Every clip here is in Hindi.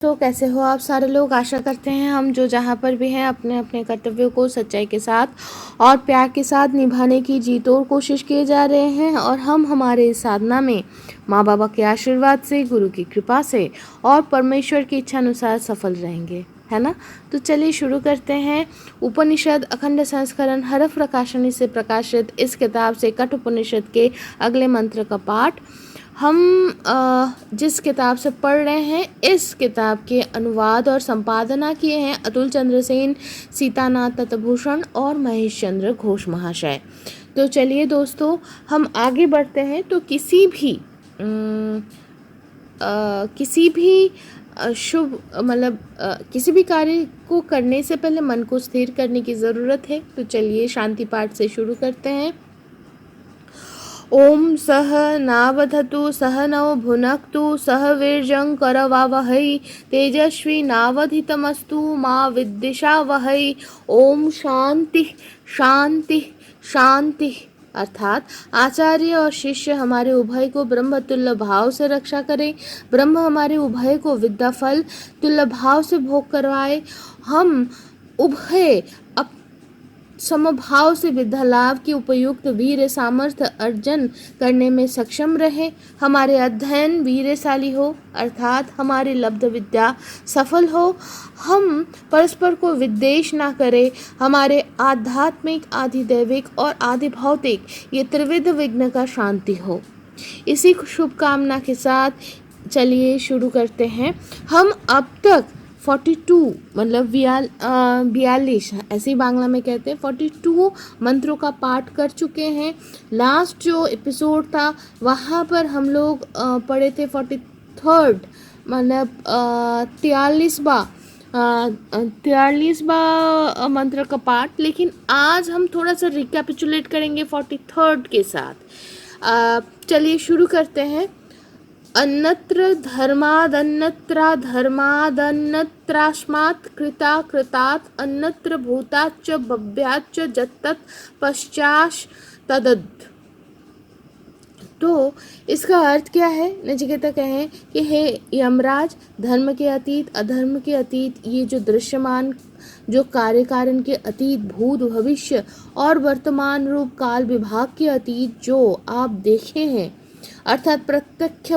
तो कैसे हो आप सारे लोग। आशा करते हैं हम जो जहाँ पर भी हैं अपने अपने कर्तव्यों को सच्चाई के साथ और प्यार के साथ निभाने की जी तोड़ कोशिश किए जा रहे हैं और हम हमारे इस साधना में माँ बाबा के आशीर्वाद से, गुरु की कृपा से और परमेश्वर की इच्छा अनुसार सफल रहेंगे, है ना। तो चलिए शुरू करते हैं। उपनिषद अखंड संस्करण हरफ प्रकाशनी से प्रकाशित इस किताब से कठ उपनिषद के अगले मंत्र का पाठ। हम जिस किताब से पढ़ रहे हैं इस किताब के अनुवाद और संपादना किए हैं अतुल चंद्र सेन, सीतानाथ तत्भूषण और महेश चंद्र घोष महाशय। तो चलिए दोस्तों हम आगे बढ़ते हैं। तो किसी भी शुभ किसी भी कार्य को करने से पहले मन को स्थिर करने की ज़रूरत है। तो चलिए शांति पाठ से शुरू करते हैं। ओम सह नावधतु सह नौ भुनक्तु सह वीर्यं करवावहै तेजस्वी नावधितमस्तु मा विद्विषावहै। ओम शांति शांति शांति। अर्थात आचार्य और शिष्य हमारे उभय को ब्रह्म तुल्य भाव से रक्षा करें, ब्रह्म हमारे उभय को विद्या फल तुल्य भाव से भोग करवाए, हम उभय समभाव से विद्या लाभ की उपयुक्त वीर सामर्थ्य अर्जन करने में सक्षम रहे, हमारे अध्ययन वीरशाली हो अर्थात हमारी लब्ध विद्या सफल हो, हम परस्पर को विद्वेष ना करें, हमारे आध्यात्मिक, आधिदैविक और आधि भौतिक ये त्रिविध विघ्न का शांति हो। इसी शुभकामना के साथ चलिए शुरू करते हैं। हम अब तक 42 42 ऐसे ही बांग्ला में कहते हैं 42 मंत्रों का पाठ कर चुके हैं। लास्ट जो एपिसोड था वहाँ पर हम लोग पढ़े थे 43rd 43वां मंत्र का पाठ। लेकिन आज हम थोड़ा सा रिकैपिचुलेट करेंगे 43rd के साथ। चलिए शुरू करते हैं। अन्यत्र धर्मादन्यत्रा धर्मादन्यत्रास्मात् कृता कृतात् अन्यत्र भूताच्च भव्याच्च जत्तत् पश्चात् तदद्। तो इसका अर्थ क्या है? नचिकेता कहें कि हे यमराज, धर्म के अतीत, अधर्म के अतीत, ये जो दृश्यमान, जो कार्य कारण के अतीत, भूत भविष्य और वर्तमान रूप काल विभाग के अतीत जो आप देखे हैं अर्थात प्रत्यक्ष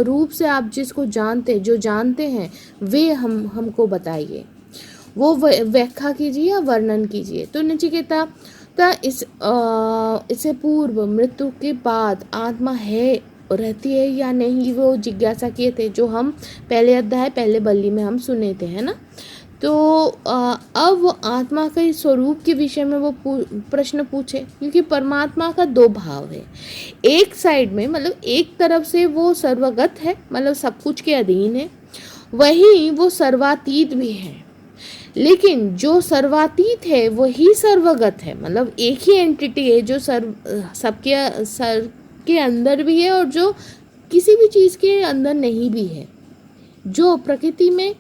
रूप से आप जिसको जानते, जो जानते हैं वे हमको बताइए, वो व्याख्या कीजिए या वर्णन कीजिए। तो नचिकेता इससे पूर्व मृत्यु के बाद आत्मा है रहती है या नहीं, वो जिज्ञासा किए थे जो हम पहले अध्याय पहले बल्ली में हम सुने थे, है ना। तो अब वो आत्मा के स्वरूप के विषय में वो प्रश्न पूछे, क्योंकि परमात्मा का दो भाव है। एक साइड में एक तरफ से वो सर्वगत है, सब कुछ के अधीन है, वही वो सर्वातीत भी है। लेकिन जो सर्वातीत है वही सर्वगत है, एक ही एंटिटी है जो सबके अंदर भी है और जो किसी भी चीज़ के अंदर नहीं भी है। जो प्रकृति में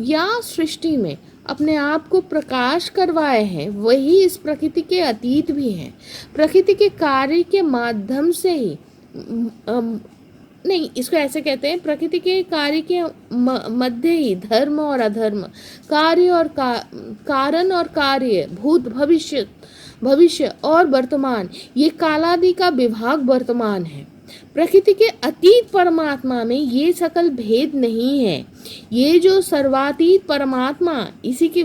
या सृष्टि में अपने आप को प्रकाश करवाए हैं वही इस प्रकृति के अतीत भी हैं। प्रकृति के कार्य के माध्यम से ही नहीं, इसको ऐसे कहते हैं, प्रकृति के कार्य के मध्य ही धर्म और अधर्म, कार्य और कारण और कार्य, भूत भविष्य और वर्तमान, ये कालादि का विभाग वर्तमान है। प्रकृति के अतीत परमात्मा में ये सकल भेद नहीं है। ये जो सर्वातीत परमात्मा, इसी के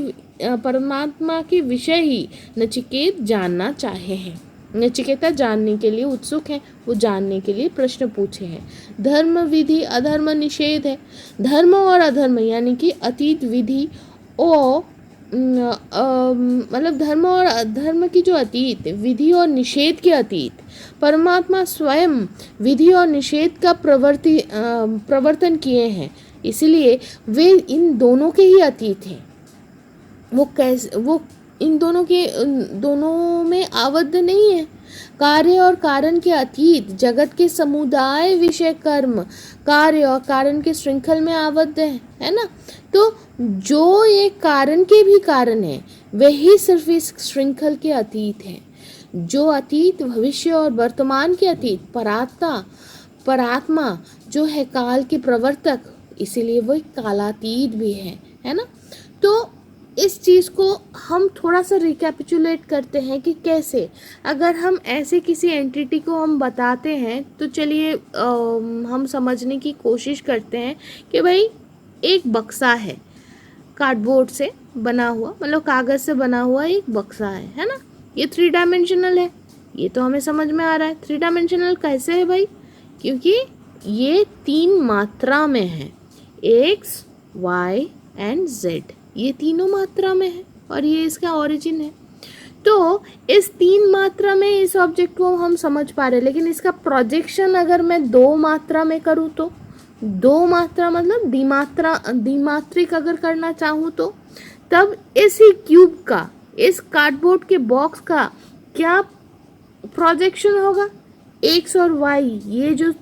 परमात्मा के विषय ही नचिकेत जानना चाहे हैं। नचिकेता जानने के लिए उत्सुक है, वो जानने के लिए प्रश्न पूछे हैं। धर्म विधि अधर्म निषेध है। धर्म और अधर्म यानी कि अतीत विधि और धर्म और अधर्म की जो अतीत, विधि और निषेध के अतीत, परमात्मा स्वयं विधि और निषेध का प्रवर्तन किए हैं, इसलिए वे इन दोनों के ही अतीत हैं। वो इन दोनों में आबद्ध नहीं है। कार्य और कारण के अतीत जगत के समुदाय विषय कर्म कार्य और कारण के श्रृंखल में आबद्ध है ना। तो जो ये कारण के भी कारण है वही सिर्फ इस श्रृंखल के अतीत है। जो अतीत, भविष्य और वर्तमान के अतीत परात्मा जो है काल के प्रवर्तक, इसीलिए वो एक कालातीत भी है ना। तो इस चीज़ को हम थोड़ा सा रिकैपिचुलेट करते हैं कि कैसे अगर हम ऐसे किसी एंटिटी को हम बताते हैं तो चलिए हम समझने की कोशिश करते हैं कि भाई एक बक्सा है, कार्डबोर्ड से बना हुआ, मतलब कागज़ से बना हुआ एक बक्सा है ना। ये 3 डायमेंशनल है, ये तो हमें समझ में आ रहा है। 3 डायमेंशनल कैसे है भाई? क्योंकि ये 3 मात्रा में है, एक्स, वाई एंड जेड, ये तीनों मात्रा में है और ये इसका ओरिजिन है। तो इस 3 मात्रा में इस ऑब्जेक्ट को हम समझ पा रहे हैं, लेकिन इसका प्रोजेक्शन अगर मैं 2 मात्रा में करूँ तो 2 मात्रा मतलब द्विमात्रिक अगर करना चाहूँ तो तब इसी क्यूब का, इस कार्डबोर्ड के बॉक्स का क्या प्रोजेक्शन होगा? एक्स और वाई, ये जो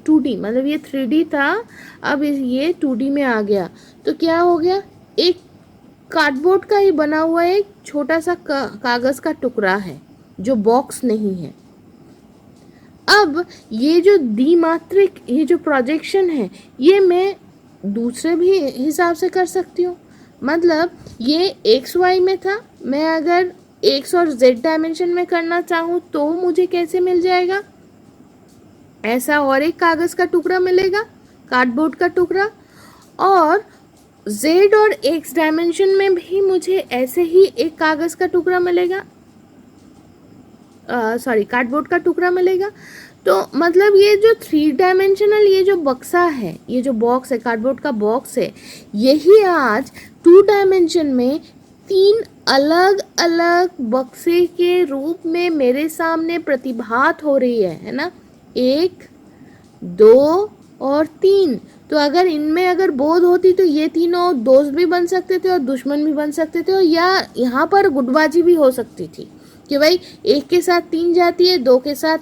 2D मतलब ये 3D था, अब ये 2D में आ गया तो क्या हो गया? एक कार्डबोर्ड का ही बना हुआ एक छोटा सा कागज़ का टुकड़ा है जो बॉक्स नहीं है। अब ये जो द्विमात्रिक, ये जो प्रोजेक्शन है, ये मैं दूसरे भी हिसाब से कर सकती हूँ। मतलब ये एक्स वाई में था, मैं अगर एक्स और जेड डायमेंशन में करना चाहूँ तो मुझे कैसे मिल जाएगा? ऐसा और एक कागज़ का टुकड़ा मिलेगा, कार्डबोर्ड का टुकड़ा, और जेड और एक्स डायमेंशन में भी मुझे ऐसे ही एक कागज़ का टुकड़ा मिलेगा, कार्डबोर्ड का टुकड़ा मिलेगा। तो मतलब ये जो 3 डायमेंशनल ये जो बक्सा है, ये जो बॉक्स है, कार्डबोर्ड का बॉक्स है, यही आज 2 डायमेंशन में 3 अलग अलग बक्से के रूप में मेरे सामने प्रतिभात हो रही है ना। 1, 2 और 3। तो अगर इनमें अगर बोध होती तो ये तीनों दोस्त भी बन सकते थे और दुश्मन भी बन सकते थे, और या यहाँ पर गुटबाजी भी हो सकती थी कि भाई 1 के साथ 3 जाती है, 2 के साथ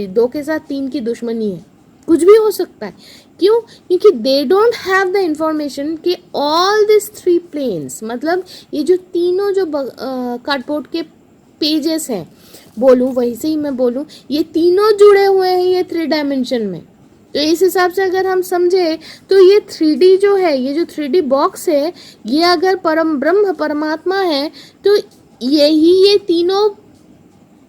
2 के साथ 3 की दुश्मनी है, कुछ भी हो सकता है। क्यों? क्योंकि they don't have the information कि ऑल दिस 3 प्लेन्स, मतलब ये जो तीनों जो कार्डबोर्ड के पेजेस हैं, बोलूँ वही से ही मैं बोलूँ, ये तीनों जुड़े हुए हैं ये 3 डायमेंशन में। तो इस हिसाब से अगर हम समझे तो ये 3D जो है, ये जो 3D बॉक्स है, ये अगर परम ब्रह्म परमात्मा है तो ये तीनों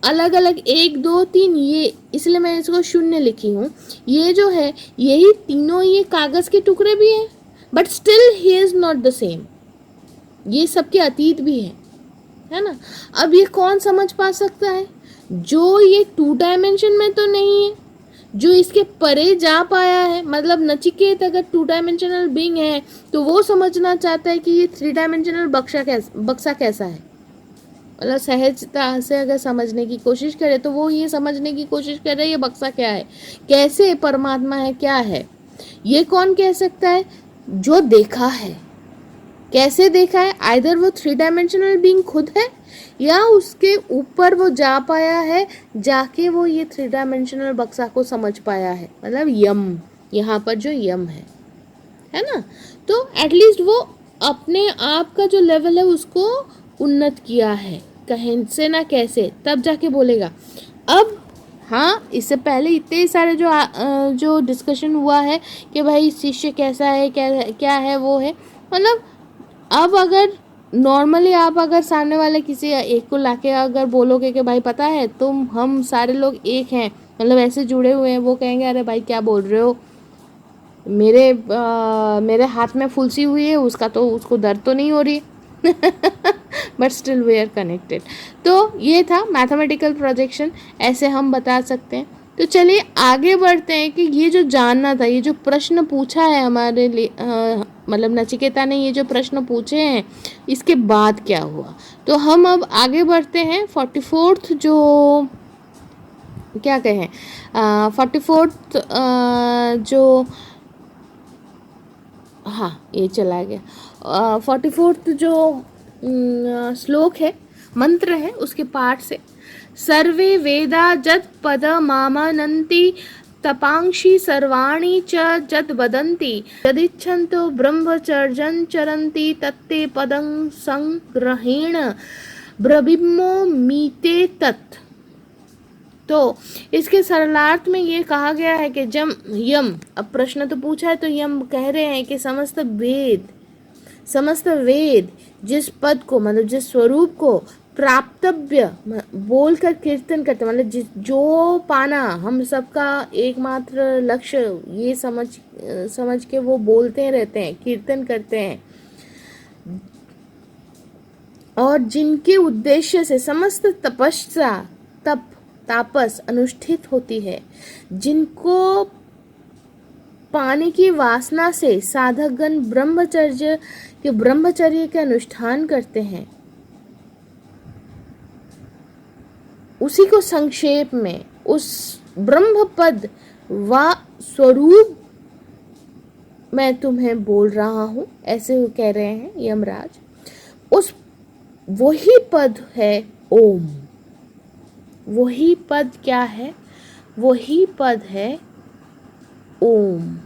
अलग अलग 1, 2, 3, ये इसलिए मैं इसको 0 लिखी हूँ। ये जो है यही तीनों ये कागज़ के टुकड़े भी हैं, but still he is not the same, ये सबके अतीत भी है ना। अब ये कौन समझ पा सकता है? जो ये 2 डायमेंशन में तो नहीं है, जो इसके परे जा पाया है। मतलब नचिकेत अगर 2 डायमेंशनल बीइंग है तो वो समझना चाहता है कि ये 3 डायमेंशनल बक्सा कैसा है। मतलब सहजता से अगर समझने की कोशिश करे तो वो ये समझने की कोशिश कर रहा है ये बक्सा क्या है, कैसे परमात्मा है, क्या है। ये कौन कह सकता है? जो देखा है। कैसे देखा है? आइदर वो 3 डायमेंशनल बीइंग खुद है या उसके ऊपर वो जा पाया है, जाके वो ये 3 डायमेंशनल बक्सा को समझ पाया है। मतलब यम, यहाँ पर जो यम है ना, तो एटलीस्ट वो अपने आप का जो लेवल है उसको उन्नत किया है, कहीं से ना कैसे, तब जाके बोलेगा। अब हाँ, इससे पहले इतने सारे जो डिस्कशन हुआ है कि भाई शिष्य कैसा है, क्या है वो है। मतलब अब अगर नॉर्मली आप अगर सामने वाले किसी एक को लाके अगर बोलोगे कि भाई पता है तुम हम सारे लोग एक हैं, मतलब ऐसे जुड़े हुए हैं, वो कहेंगे अरे भाई क्या बोल रहे हो, मेरे हाथ में फुलसी हुई है, उसको दर्द तो नहीं हो रही but still we are connected. तो ये था मैथमेटिकल प्रोजेक्शन, ऐसे हम बता सकते हैं। तो चलिए आगे बढ़ते हैं कि ये जो जानना था, ये जो प्रश्न पूछा है हमारे लिए, मतलब नचिकेता ने ये जो प्रश्न पूछे हैं, इसके बाद क्या हुआ। तो हम अब आगे बढ़ते हैं 44th जो क्या कहें 44th जो, हाँ ये चला गया 44th जो श्लोक है, मंत्र है, उसके पाठ से सर्वे वेदा जत पद मामनन्ति तपांक्षि सर्वाणि च जत वदन्ति यदिच्छन्तो ब्रह्मचर्यं चरन्ति तत्ते पदं संग्रहेण ब्रवीमो मीते तत्। तो इसके सरलार्थ में ये कहा गया है कि जब यम, अब प्रश्न तो पूछा है तो यम कह रहे हैं कि समस्त वेद जिस पद को मतलब जिस स्वरूप को प्राप्तव्य बोलकर कीर्तन करते, मतलब जो पाना हम सबका एकमात्र लक्ष्य ये समझ के वो बोलते रहते हैं, कीर्तन करते हैं, और जिनके उद्देश्य से समस्त तापस अनुष्ठित होती है, जिनको पाने की वासना से साधकगण ब्रह्मचर्य के अनुष्ठान करते हैं, उसी को संक्षेप में उस ब्रह्म पद व स्वरूप मैं तुम्हें बोल रहा हूं, ऐसे वो कह रहे हैं यमराज। उस वही पद है ओम। वही पद क्या है? वही पद है ओम।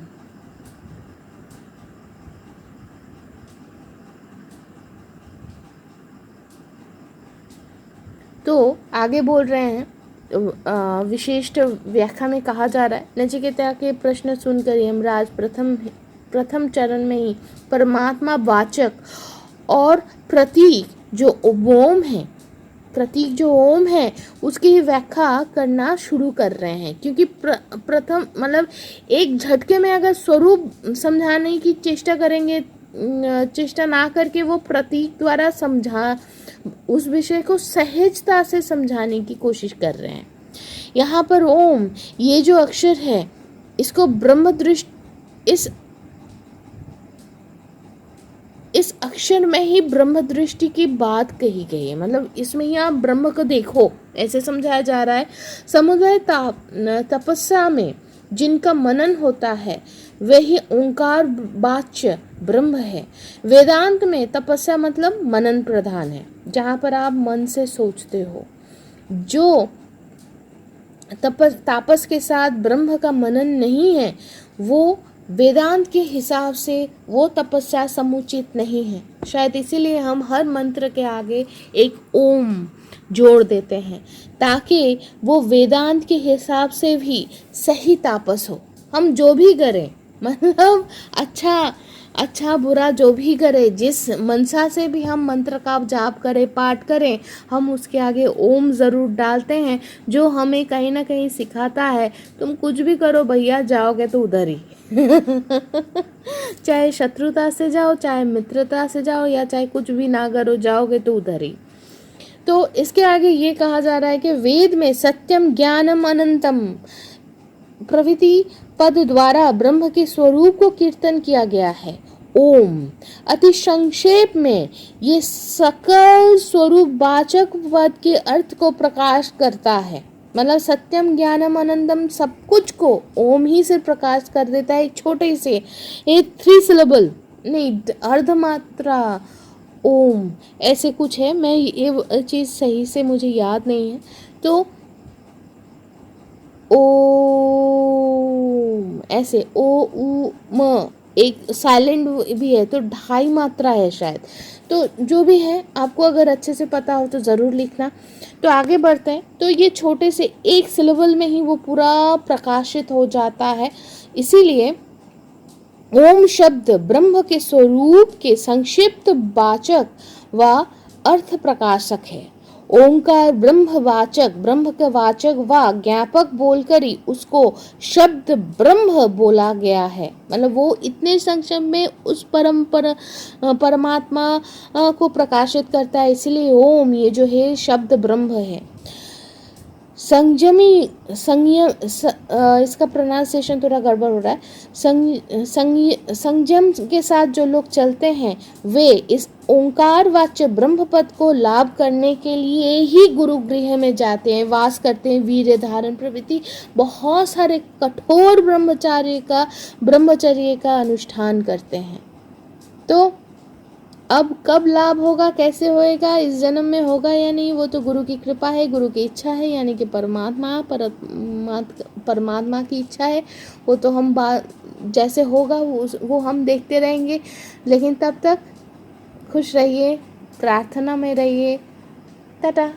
तो आगे बोल रहे हैं, विशिष्ट व्याख्या में कहा जा रहा है, नचिकेता के प्रश्न सुनकर यमराज प्रथम चरण में ही परमात्मा वाचक और प्रतीक जो ओम है उसकी व्याख्या करना शुरू कर रहे हैं, क्योंकि प्रथम मतलब एक झटके में अगर स्वरूप समझाने की चेष्टा ना करके वो प्रतीक द्वारा उस विषय को सहजता से समझाने की कोशिश कर रहे हैं। यहाँ पर ओम ये जो अक्षर है इसको ब्रह्म दृष्टि, इस अक्षर में ही ब्रह्म दृष्टि की बात कही गई है, मतलब इसमें ही आप ब्रह्म को देखो ऐसे समझाया जा रहा है। समुदाय तपस्या में जिनका मनन होता है वही ओंकार वाच्य ब्रह्म है। वेदांत में तपस्या मतलब मनन प्रधान है, जहाँ पर आप मन से सोचते हो। जो तापस के साथ ब्रह्म का मनन नहीं है वो वेदांत के हिसाब से वो तपस्या समुचित नहीं है। शायद इसीलिए हम हर मंत्र के आगे एक ओम जोड़ देते हैं, ताकि वो वेदांत के हिसाब से भी सही तापस हो। हम जो भी करें, मतलब अच्छा बुरा जो भी करें, जिस मनसा से भी हम मंत्र का जाप करें, पाठ करें, हम उसके आगे ओम ज़रूर डालते हैं, जो हमें कहीं ना कहीं सिखाता है तुम कुछ भी करो भैया, जाओगे तो उधर ही चाहे शत्रुता से जाओ, चाहे मित्रता से जाओ, या चाहे कुछ भी ना करो, जाओगे तो उधर ही। तो इसके आगे ये कहा जा रहा है कि वेद में सत्यम ज्ञानम अनंतम प्रभृति पद द्वारा ब्रह्म के स्वरूप को कीर्तन किया गया है। ओम अति संक्षेप में ये सकल स्वरूप वाचक पद के अर्थ को प्रकाश करता है, मतलब सत्यम ज्ञानम अनंतम सब कुछ को ओम ही से प्रकाश कर देता है। एक छोटे से एक 3 सिलेबल नहीं, अर्धमात्रा ओम ऐसे कुछ है, मैं ये चीज़ सही से मुझे याद नहीं है। तो ओम ऐसे ओ उ म, एक साइलेंट भी है, तो 2.5 मात्रा है शायद। तो जो भी है, आपको अगर अच्छे से पता हो तो ज़रूर लिखना। तो आगे बढ़ते हैं। तो ये छोटे से एक सिलेबल में ही वो पूरा प्रकाशित हो जाता है। इसीलिए ओम शब्द ब्रह्म के स्वरूप के संक्षिप्त वाचक व अर्थ प्रकाशक है। ओंकार ब्रह्म का वाचक व ज्ञापक बोलकर ही उसको शब्द ब्रह्म बोला गया है, मतलब वो इतने संक्षेप में उस परमात्मा को प्रकाशित करता है। इसलिए ओम ये जो है शब्द ब्रह्म है। संयम इसका प्रोनाउंसिएशन थोड़ा गड़बड़ हो रहा है। संयम के साथ जो लोग चलते हैं वे इस ओंकार वाच्य ब्रह्म पद को लाभ करने के लिए ही गुरु गृह में जाते हैं, वास करते हैं, वीर्य धारण प्रभृति बहुत सारे कठोर ब्रह्मचर्य का अनुष्ठान करते हैं। तो अब कब लाभ होगा, कैसे होएगा, इस जन्म में होगा या नहीं, वो तो गुरु की कृपा है, गुरु की इच्छा है, यानी कि परमात्मा की इच्छा है। वो तो हम जैसे होगा वो हम देखते रहेंगे। लेकिन तब तक खुश रहिए, प्रार्थना में रहिए। टाटा।